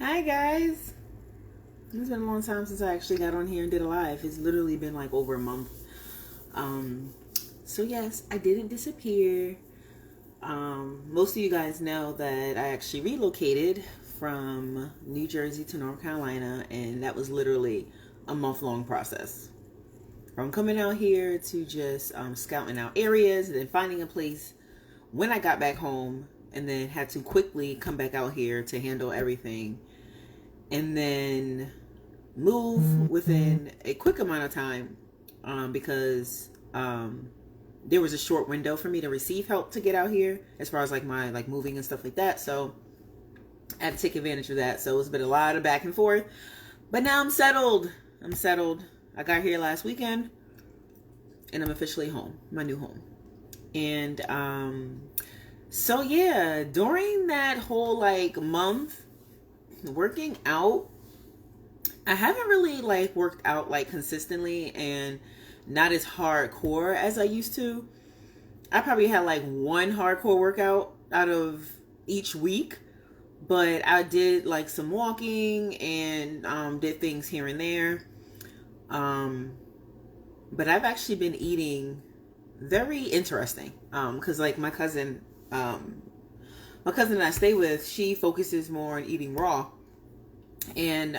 Hi guys. It's been a long time since I actually got on here and did a live. It's literally been like over a month. Um, so yes, I didn't disappear. Most of you guys know that I actually relocated from New Jersey to North Carolina, and that was literally a month-long process. From coming out here to just scouting out areas and then finding a place when I got back home, and then had to quickly come back out here to handle everything and then move within a quick amount of time because there was a short window for me to receive help to get out here as far as like my moving and stuff like that. So I had to take advantage of that. So it's been a lot of back and forth, but now I'm settled. I got here last weekend and I'm officially home, my new home. And so yeah, during that whole month working out, I haven't really worked out consistently and not as hardcore as I used to. I probably had one hardcore workout out of each week, but I did some walking and did things here and there. But I've actually been eating very interesting because my cousin that I stay with, she focuses more on eating raw. And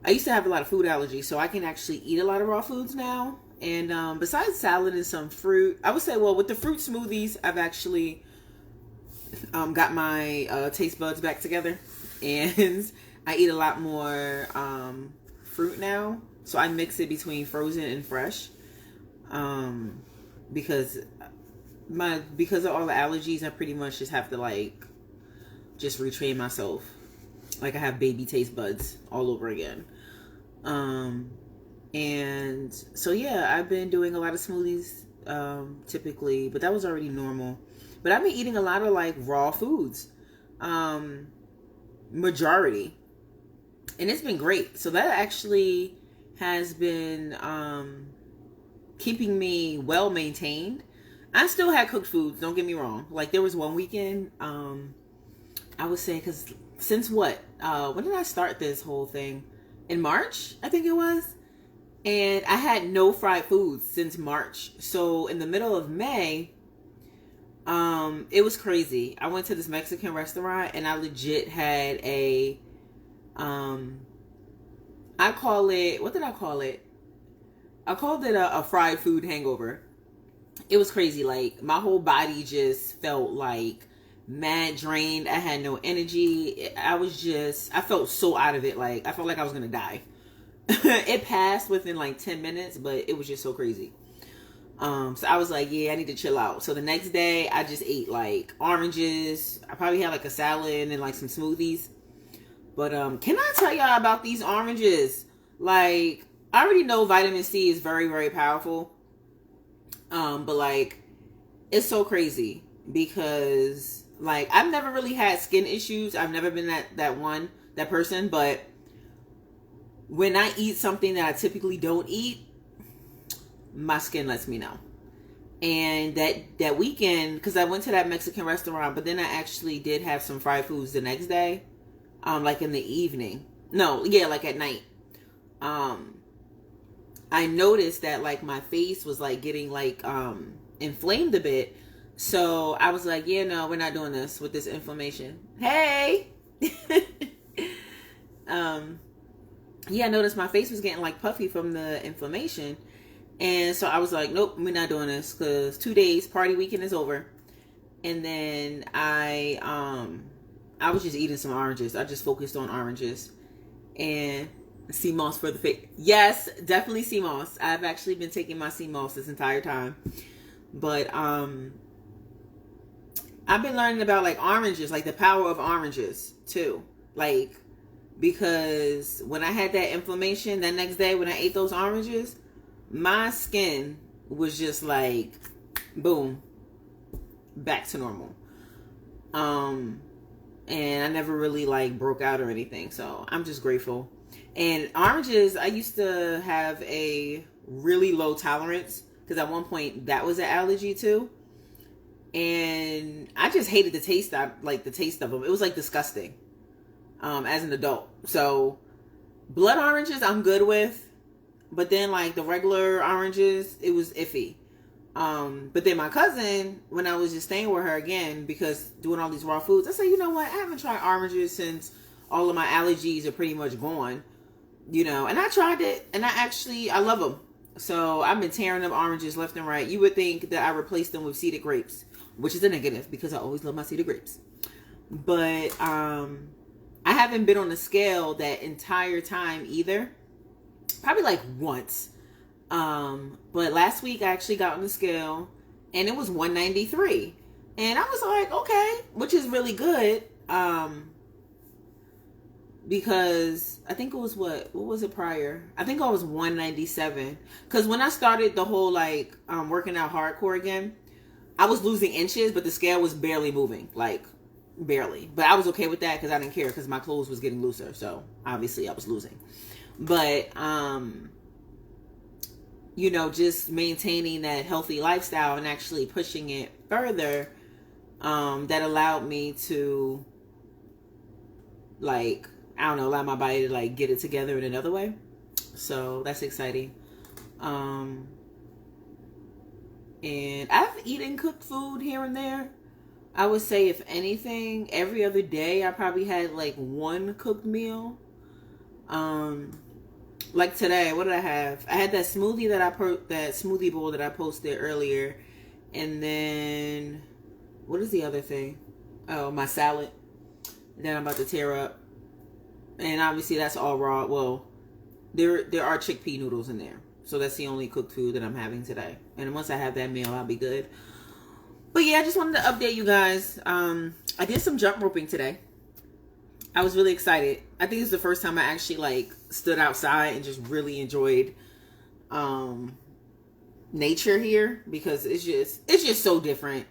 I used to have a lot of food allergies, so I can actually eat a lot of raw foods now. And besides salad and some fruit, I would say, well, with the fruit smoothies, I've actually got my taste buds back together. And I eat a lot more fruit now. So I mix it between frozen and fresh. Because of all the allergies, I pretty much just have to just retrain myself. I have baby taste buds all over again. And so yeah, I've been doing a lot of smoothies typically, but that was already normal. But I've been eating a lot of raw foods, majority, and it's been great. So that actually has been keeping me well maintained. I still had cooked foods, don't get me wrong. There was one weekend, I would say, because since when did I start this whole thing? In March, I think it was. And I had no fried foods since March. So in the middle of May, it was crazy. I went to this Mexican restaurant and I legit had I call it, what did I call it? I called it a fried food hangover. It was crazy. My whole body just felt mad drained. I had no energy. I felt so out of it. I felt like I was going to die. It passed within 10 minutes, but it was just so crazy. So I was yeah, I need to chill out. So the next day I just ate oranges. I probably had a salad and then some smoothies. But can I tell y'all about these oranges? I already know vitamin C is very, very powerful. But it's so crazy because I've never really had skin issues. I've never been that person, but when I eat something that I typically don't eat, my skin lets me know. And that weekend, because I went to that Mexican restaurant, but then I actually did have some fried foods the next day, in the evening. No, yeah, at night. I noticed that my face was getting inflamed a bit. So I was yeah, no, we're not doing this with this inflammation. Hey. Yeah, I noticed my face was getting puffy from the inflammation. And so I was nope, we're not doing this because 2 days party weekend is over. And then I was just eating some oranges. I just focused on oranges and sea moss for the face. Yes, definitely sea moss. I've actually been taking my sea moss this entire time. But I've been learning about oranges, the power of oranges too. Because when I had that inflammation that next day when I ate those oranges, my skin was just boom, back to normal. And I never really broke out or anything. So I'm just grateful. And oranges, I used to have a really low tolerance because at one point that was an allergy too. and I just hated the taste. The taste of them. It was like disgusting. As an adult, so blood oranges I'm good with, but then like the regular oranges, it was iffy. But then my cousin, when I was just staying with her again, because doing all these raw foods, I said, you know what? I haven't tried oranges since all of my allergies are pretty much gone, and I tried it, and I love them. So I've been tearing up oranges left and right. You would think that I replaced them with seeded grapes, which is a negative because I always love my seeded grapes. But, I haven't been on the scale that entire time either. Probably like once. But last week I actually got on the scale and it was 193. And I was like, okay, which is really good. Because I think it was what was it prior? I think I was 197. Because when I started the whole working out hardcore again, I was losing inches, but the scale was barely moving. Barely. But I was okay with that because I didn't care because my clothes was getting looser. So obviously I was losing. But, just maintaining that healthy lifestyle and actually pushing it further, that allowed me to, allow my body to, get it together in another way. So that's exciting. And I've eaten cooked food here and there. I would say, if anything, every other day I probably had one cooked meal. Like today, what did I have? I had that smoothie that smoothie bowl that I posted earlier, and then what is the other thing? Oh, my salad that I'm about to tear up, and obviously that's all raw. Well, there are chickpea noodles in there, so that's the only cooked food that I'm having today. And once I have that meal, I'll be good. But yeah, I just wanted to update you guys. I did some jump roping today. I was really excited. I think it's the first time I actually stood outside and just really enjoyed nature here, because it's just so different.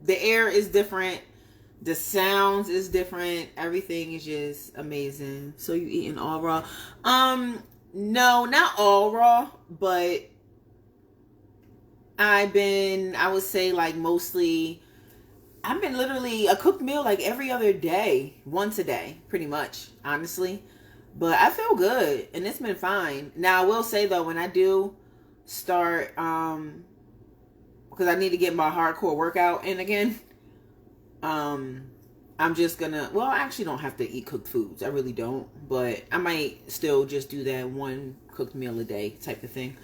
The air is different. The sounds is different. Everything is just amazing. So you eating all raw? No, not all raw, but I would say mostly, I've been literally a cooked meal every other day, once a day, pretty much, honestly. But I feel good and it's been fine. Now I will say though, when I do start, because I need to get my hardcore workout in again, I'm just gonna, I actually don't have to eat cooked foods. I really don't, but I might still just do that one cooked meal a day type of thing.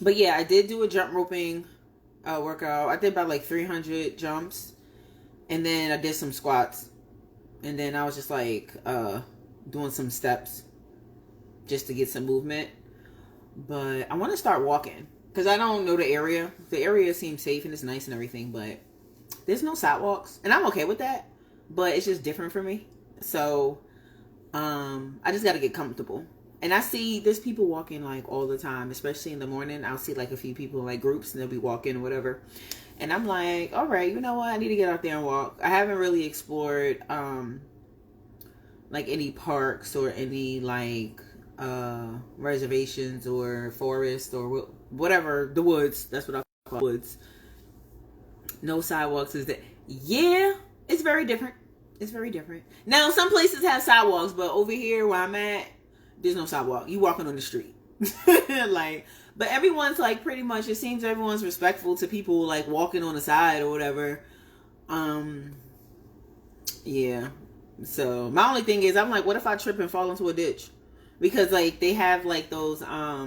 But yeah, I did do a jump roping workout. I did about 300 jumps, and then I did some squats, and then I was just doing some steps just to get some movement. But I want to start walking because I don't know the area. The area seems safe and it's nice and everything, but there's no sidewalks, and I'm okay with that, but it's just different for me. So I just got to get comfortable. And I see there's people walking all the time, especially in the morning. I'll see a few people groups, and they'll be walking or whatever. And I'm like, all right, you know what? I need to get out there and walk. I haven't really explored any parks or any reservations or forest or whatever, the woods. That's what I call woods. No sidewalks is that. Yeah, it's very different. It's very different. Now, some places have sidewalks, but over here where I'm at, there's no sidewalk. You walking on the street. But everyone's pretty much, it seems everyone's respectful to people walking on the side or whatever. Yeah. So my only thing is, I'm what if I trip and fall into a ditch? Because they have those, I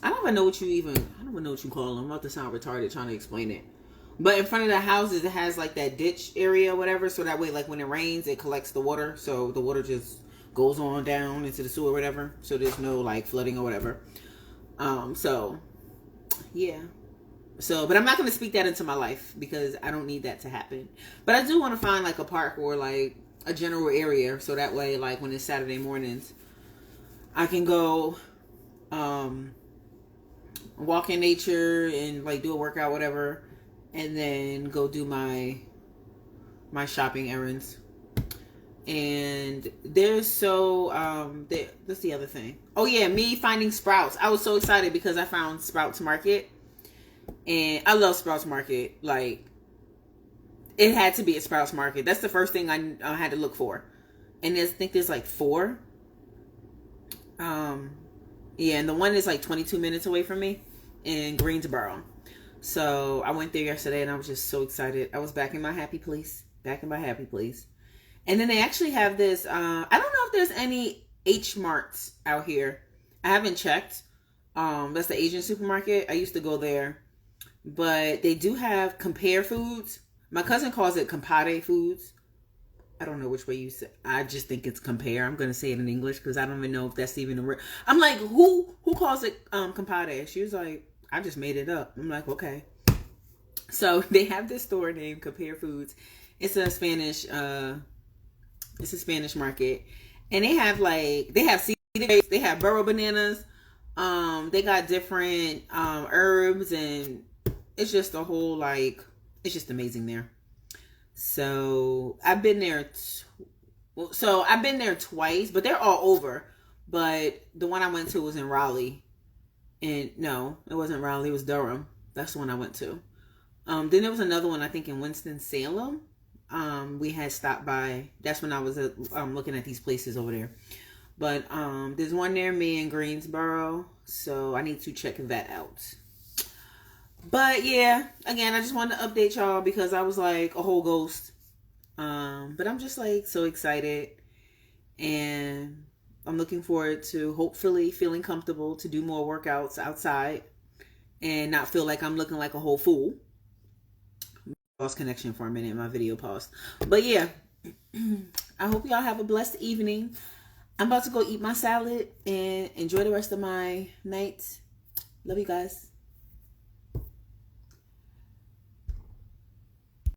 don't even know what you call them. I'm about to sound retarded trying to explain it. But in front of the houses, it has that ditch area or whatever. So that way, when it rains, it collects the water. So the water just goes on down into the sewer or whatever. So there's no flooding or whatever. So yeah. So, but I'm not going to speak that into my life because I don't need that to happen. But I do want to find a park or a general area. So that way, when it's Saturday mornings, I can go, walk in nature and do a workout, whatever. And then go do my shopping errands. And there's that's the other thing. Oh yeah, me finding Sprouts. I was so excited because I found Sprouts Market. And I love Sprouts Market. Like, it had to be a Sprouts Market. That's the first thing I had to look for. And I think there's like 4. Yeah, and the one is like 22 minutes away from me in Greensboro. So I went there yesterday and I was just so excited. I was back in my happy place. Back in my happy place. And then they actually have this, I don't know if there's any H Marts out here. I haven't checked. That's the Asian supermarket. I used to go there. But they do have Compare Foods. My cousin calls it Compare Foods. I don't know which way you say. I just think it's Compare. I'm gonna say it in English because I don't even know if that's even a word. I'm like, who calls it Compare? She was like, I just made it up. I'm like, okay. So they have this store named Compare Foods. It's a Spanish market, and they have seed grapes, they have burro bananas. They got different herbs, and it's just a whole like, it's just amazing there. So I've been there. I've been there twice, but they're all over. But the one I went to was in Raleigh, and no, it wasn't Raleigh. It was Durham. That's the one I went to. Then there was another one I think in Winston-Salem. We had stopped by. That's when I was looking at these places over there. But there's one near me in Greensboro, so I need to check that out. But yeah, again, I just wanted to update y'all because I was like a whole ghost. But I'm just like so excited, and I'm looking forward to hopefully feeling comfortable to do more workouts outside and not feel like I'm looking like a whole fool. Lost connection for a minute, my video paused. But yeah, I hope y'all have a blessed evening. I'm about to go eat my salad and enjoy the rest of my night. Love you guys.